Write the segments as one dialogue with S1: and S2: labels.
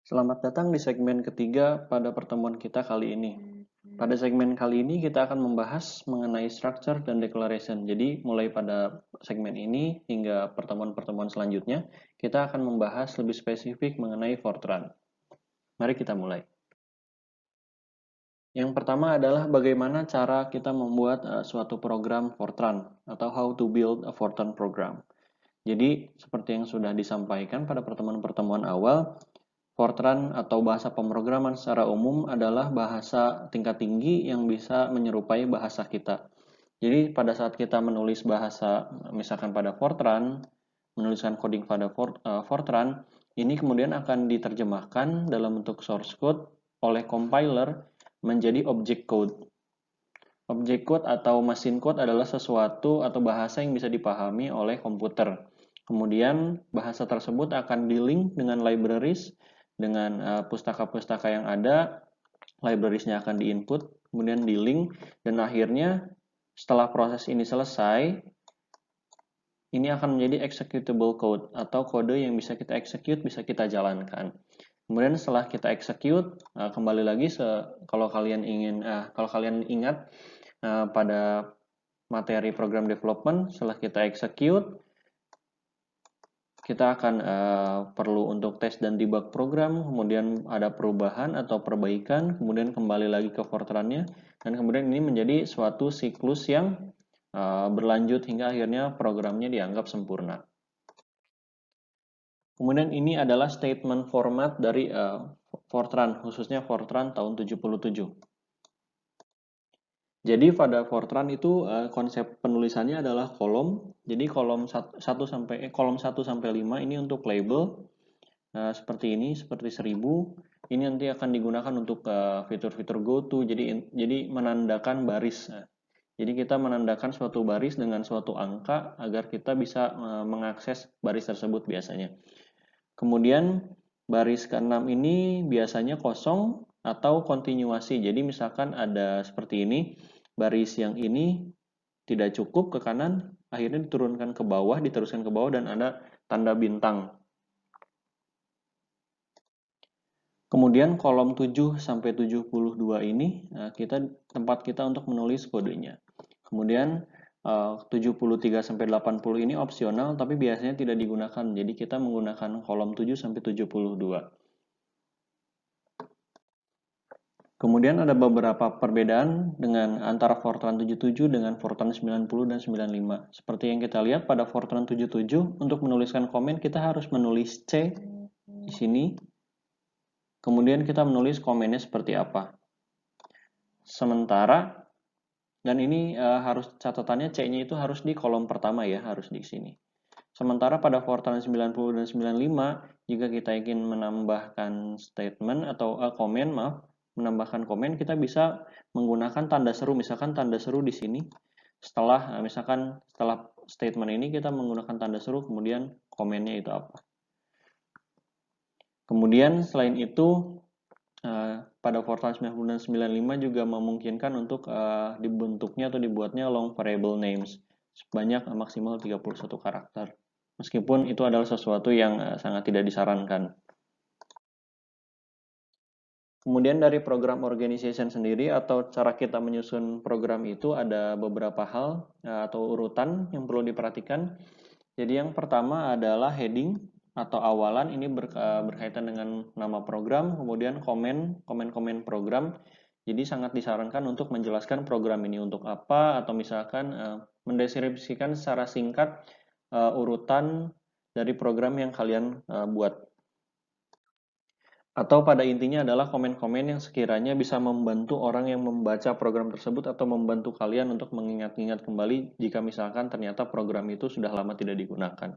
S1: Selamat datang di segmen ketiga pada pertemuan kita kali ini. Pada segmen kali ini kita akan membahas mengenai structure dan declaration. Jadi mulai pada segmen ini hingga pertemuan-pertemuan selanjutnya, kita akan membahas lebih spesifik mengenai Fortran. Mari kita mulai. Yang pertama adalah bagaimana cara kita membuat suatu program Fortran atau how to build a Fortran program. Jadi seperti yang sudah disampaikan pada pertemuan-pertemuan awal, Fortran atau bahasa pemrograman secara umum adalah bahasa tingkat tinggi yang bisa menyerupai bahasa kita. Jadi pada saat kita menulis bahasa, misalkan pada Fortran, menuliskan coding pada Fortran, ini kemudian akan diterjemahkan dalam bentuk source code oleh compiler menjadi object code. Object code atau machine code adalah sesuatu atau bahasa yang bisa dipahami oleh komputer. Kemudian bahasa tersebut akan di-link dengan libraries, dengan pustaka-pustaka yang ada, librariesnya akan di-input, kemudian di-link, dan akhirnya setelah proses ini selesai, ini akan menjadi executable code atau kode yang bisa kita execute, bisa kita jalankan. Kemudian setelah kita execute, kembali lagi kalau kalian ingat pada materi program development, setelah kita execute, kita akan perlu untuk tes dan debug program, kemudian ada perubahan atau perbaikan, kemudian kembali lagi ke Fortran-nya, dan kemudian ini menjadi suatu siklus yang berlanjut hingga akhirnya programnya dianggap sempurna. Kemudian ini adalah statement format dari Fortran, khususnya Fortran tahun 77. Jadi pada Fortran itu konsep penulisannya adalah kolom. Jadi kolom 1 sampai 5 ini untuk label. Seperti ini, seperti 1000. Ini nanti akan digunakan untuk fitur-fitur goto. Jadi menandakan baris. Jadi kita menandakan suatu baris dengan suatu angka agar kita bisa mengakses baris tersebut biasanya. Kemudian baris ke-6 ini biasanya kosong atau kontinuasi. Jadi misalkan ada seperti ini, baris yang ini tidak cukup ke kanan, akhirnya diturunkan ke bawah, diteruskan ke bawah, dan ada tanda bintang. Kemudian kolom 7 sampai 72 ini tempat kita untuk menulis kodenya. Kemudian 73 sampai 80 ini opsional tapi biasanya tidak digunakan. Jadi kita menggunakan kolom 7 sampai 72. Kemudian ada beberapa perbedaan dengan antara Fortran 77 dengan Fortran 90 dan 95. Seperti yang kita lihat pada Fortran 77, untuk menuliskan komen kita harus menulis C di sini. Kemudian kita menulis komennya seperti apa. Sementara, dan ini harus catatannya C-nya itu harus di kolom pertama ya, harus di sini. Sementara pada Fortran 90 dan 95, jika kita ingin menambahkan statement atau menambahkan komen, kita bisa menggunakan tanda seru. Misalkan tanda seru di sini. Setelah statement ini kita menggunakan tanda seru, kemudian komennya itu apa. Kemudian selain itu pada Fortran 90 dan 95 juga memungkinkan untuk dibentuknya atau dibuatnya long variable names sebanyak maksimal 31 karakter. Meskipun itu adalah sesuatu yang sangat tidak disarankan. Kemudian dari program organization sendiri atau cara kita menyusun program itu ada beberapa hal atau urutan yang perlu diperhatikan. Jadi yang pertama adalah heading atau awalan, ini berkaitan dengan nama program, kemudian komen program. Jadi sangat disarankan untuk menjelaskan program ini untuk apa, atau misalkan mendeskripsikan secara singkat urutan dari program yang kalian buat. Atau pada intinya adalah komen-komen yang sekiranya bisa membantu orang yang membaca program tersebut atau membantu kalian untuk mengingat-ingat kembali jika misalkan ternyata program itu sudah lama tidak digunakan.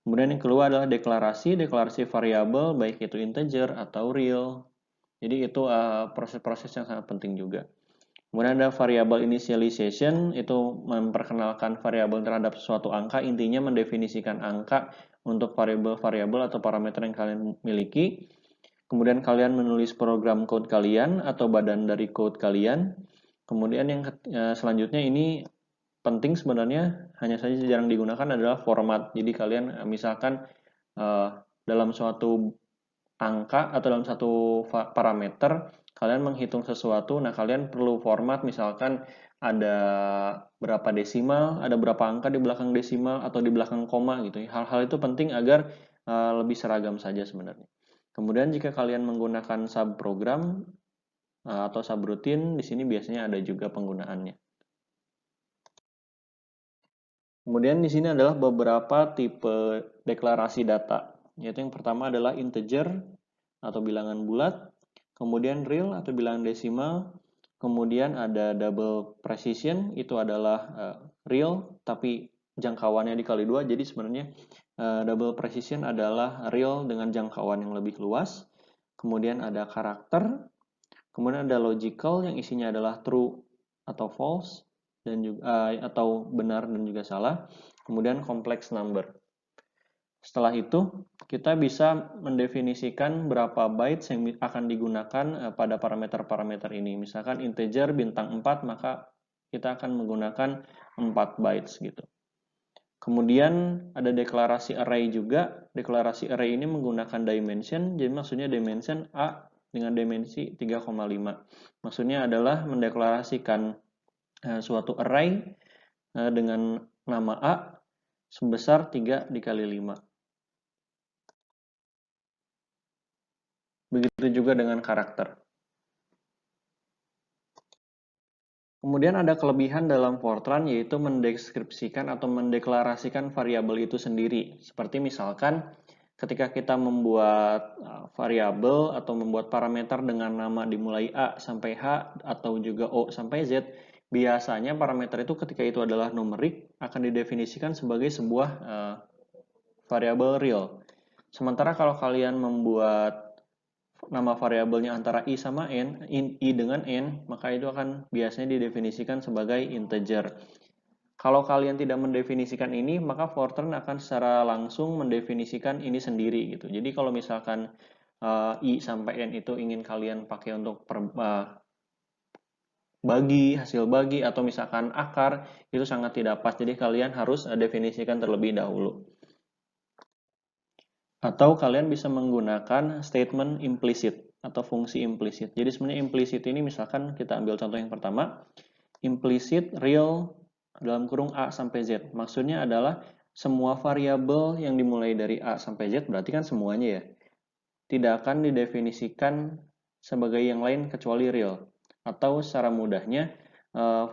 S1: Kemudian yang kedua adalah deklarasi variabel, baik itu integer atau real. Jadi itu proses-proses yang sangat penting juga. Kemudian ada variable initialization, itu memperkenalkan variabel terhadap suatu angka, intinya mendefinisikan angka untuk variabel-variabel atau parameter yang kalian miliki. Kemudian kalian menulis program code kalian atau badan dari code kalian. Kemudian yang selanjutnya ini penting sebenarnya, hanya saja jarang digunakan adalah format. Jadi kalian misalkan dalam suatu angka atau dalam satu parameter kalian menghitung sesuatu. Nah, kalian perlu format, misalkan ada berapa desimal, ada berapa angka di belakang desimal atau di belakang koma gitu ya. Hal-hal itu penting agar lebih seragam saja sebenarnya. Kemudian jika kalian menggunakan subprogram atau subroutine, di sini biasanya ada juga penggunaannya. Kemudian di sini adalah beberapa tipe deklarasi data, yaitu yang pertama adalah integer atau bilangan bulat, kemudian real atau bilangan desimal, kemudian ada double precision, itu adalah real tapi jangkauannya dikali 2, jadi sebenarnya double precision adalah real dengan jangkauan yang lebih luas. Kemudian ada karakter, kemudian ada logical yang isinya adalah true atau false, dan juga atau benar dan juga salah. Kemudian complex number. Setelah itu, kita bisa mendefinisikan berapa bytes yang akan digunakan pada parameter-parameter ini. Misalkan integer bintang 4, maka kita akan menggunakan 4 bytes gitu. Kemudian ada deklarasi array juga. Deklarasi array ini menggunakan dimension, jadi maksudnya dimension A dengan dimensi 3,5. Maksudnya adalah mendeklarasikan suatu array dengan nama A sebesar 3 dikali 5. Begitu juga dengan karakter. Kemudian ada kelebihan dalam Fortran, yaitu mendeskripsikan atau mendeklarasikan variabel itu sendiri. Seperti misalkan ketika kita membuat variabel atau membuat parameter dengan nama dimulai A sampai H atau juga O sampai Z, biasanya parameter itu ketika itu adalah numerik akan didefinisikan sebagai sebuah variabel real. Sementara kalau kalian membuat nama variabelnya antara i sama n, i dengan n, maka itu akan biasanya didefinisikan sebagai integer. Kalau kalian tidak mendefinisikan ini, maka Fortran akan secara langsung mendefinisikan ini sendiri gitu. Jadi kalau misalkan i sampai n itu ingin kalian pakai untuk bagi, hasil bagi, atau misalkan akar, itu sangat tidak pas. Jadi kalian harus definisikan terlebih dahulu. Atau kalian bisa menggunakan statement implicit atau fungsi implisit. Jadi sebenarnya implisit ini misalkan kita ambil contoh yang pertama, implicit real dalam kurung A sampai Z. Maksudnya adalah semua variabel yang dimulai dari A sampai Z, berarti kan semuanya ya, tidak akan didefinisikan sebagai yang lain kecuali real. Atau secara mudahnya,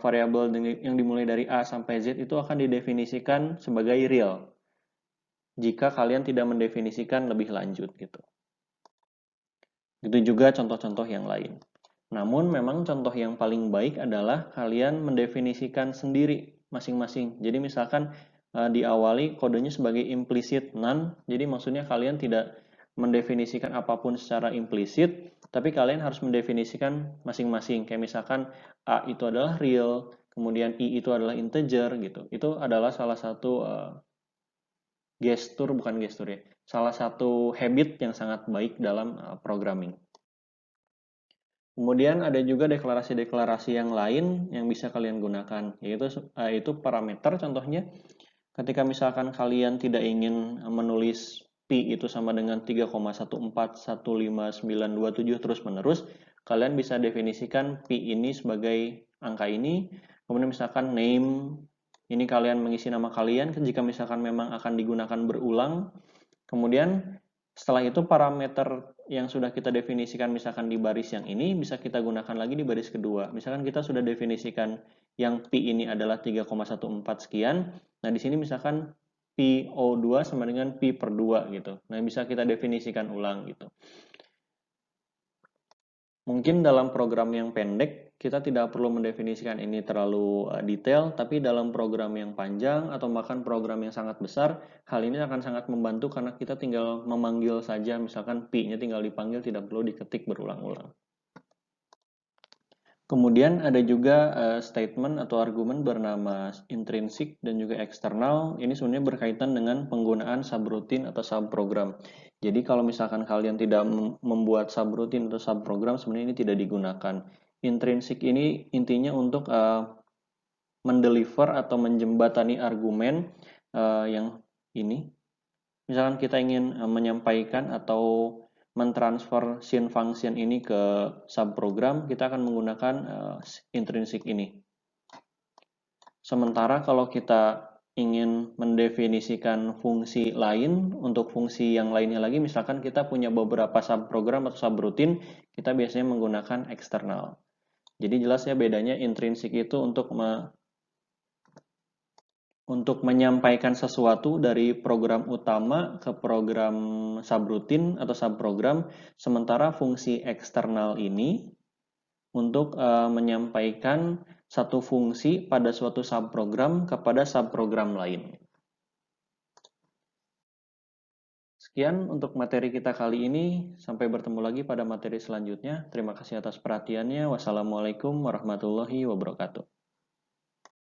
S1: variabel yang dimulai dari A sampai Z itu akan didefinisikan sebagai real jika kalian tidak mendefinisikan lebih lanjut gitu. Itu juga contoh-contoh yang lain. Namun memang contoh yang paling baik adalah kalian mendefinisikan sendiri masing-masing. Jadi misalkan diawali kodenya sebagai implicit none, jadi maksudnya kalian tidak mendefinisikan apapun secara implisit, tapi kalian harus mendefinisikan masing-masing. Kayak misalkan A itu adalah real, kemudian I itu adalah integer gitu. Itu adalah salah satu bukan gestur ya, salah satu habit yang sangat baik dalam programming. Kemudian ada juga deklarasi-deklarasi yang lain yang bisa kalian gunakan, yaitu parameter contohnya. Ketika misalkan kalian tidak ingin menulis pi itu sama dengan 3,141597 terus-menerus, kalian bisa definisikan pi ini sebagai angka ini. Kemudian misalkan name, ini kalian mengisi nama kalian jika misalkan memang akan digunakan berulang. Kemudian setelah itu parameter yang sudah kita definisikan misalkan di baris yang ini bisa kita gunakan lagi di baris kedua. Misalkan kita sudah definisikan yang pi ini adalah 3,14 sekian. Nah, di sini misalkan pi O2 sama dengan pi per 2 gitu. Nah, bisa kita definisikan ulang gitu. Mungkin dalam program yang pendek, kita tidak perlu mendefinisikan ini terlalu detail, tapi dalam program yang panjang atau bahkan program yang sangat besar, hal ini akan sangat membantu karena kita tinggal memanggil saja, misalkan pi-nya tinggal dipanggil, tidak perlu diketik berulang-ulang. Kemudian ada juga statement atau argumen bernama intrinsic dan juga eksternal. Ini sebenarnya berkaitan dengan penggunaan subroutine atau subprogram. Jadi kalau misalkan kalian tidak membuat subroutine atau subprogram, sebenarnya ini tidak digunakan. Intrinsic ini intinya untuk mendeliver atau menjembatani argumen yang ini. Misalkan kita ingin menyampaikan atau mentransfer scene function ini ke subprogram, kita akan menggunakan intrinsic ini. Sementara kalau kita ingin mendefinisikan fungsi lain, untuk fungsi yang lainnya lagi, misalkan kita punya beberapa subprogram atau subroutine, kita biasanya menggunakan eksternal. Jadi jelas ya bedanya intrinsik itu untuk menyampaikan sesuatu dari program utama ke program subroutine atau subprogram, sementara fungsi eksternal ini untuk menyampaikan satu fungsi pada suatu subprogram kepada subprogram lain. Sekian untuk materi kita kali ini. Sampai bertemu lagi pada materi selanjutnya. Terima kasih atas perhatiannya. Wassalamualaikum warahmatullahi wabarakatuh.